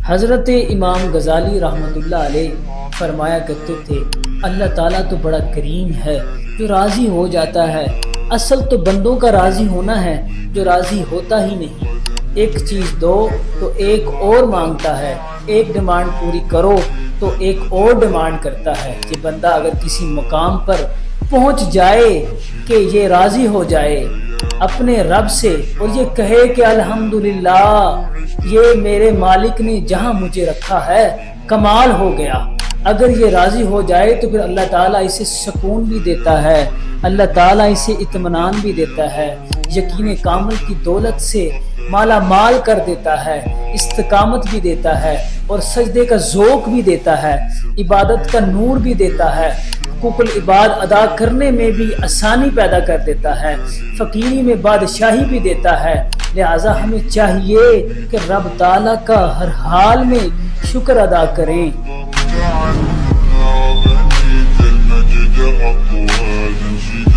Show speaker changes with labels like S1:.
S1: حضرت امام غزالی رحمۃ اللہ علیہ فرمایا کرتے تھے، اللہ تعالیٰ تو بڑا کریم ہے جو راضی ہو جاتا ہے، اصل تو بندوں کا راضی ہونا ہے جو راضی ہوتا ہی نہیں۔ ایک چیز دو تو ایک اور مانگتا ہے، ایک ڈیمانڈ پوری کرو تو ایک اور ڈیمانڈ کرتا ہے۔ کہ بندہ اگر کسی مقام پر پہنچ جائے کہ یہ راضی ہو جائے اپنے رب سے اور یہ کہے کہ الحمدللہ، یہ میرے مالک نے جہاں مجھے رکھا ہے کمال ہو گیا۔ اگر یہ راضی ہو جائے تو پھر اللہ تعالیٰ اسے سکون بھی دیتا ہے، اللہ تعالیٰ اسے اطمینان بھی دیتا ہے، یقین کامل کی دولت سے مالا مال کر دیتا ہے، استقامت بھی دیتا ہے اور سجدے کا ذوق بھی دیتا ہے، عبادت کا نور بھی دیتا ہے، حقوق العباد ادا کرنے میں بھی آسانی پیدا کر دیتا ہے، فقیری میں بادشاہی بھی دیتا ہے۔ لہٰذا ہمیں چاہیے کہ رب تعالیٰ کا ہر حال میں شکر ادا کریں۔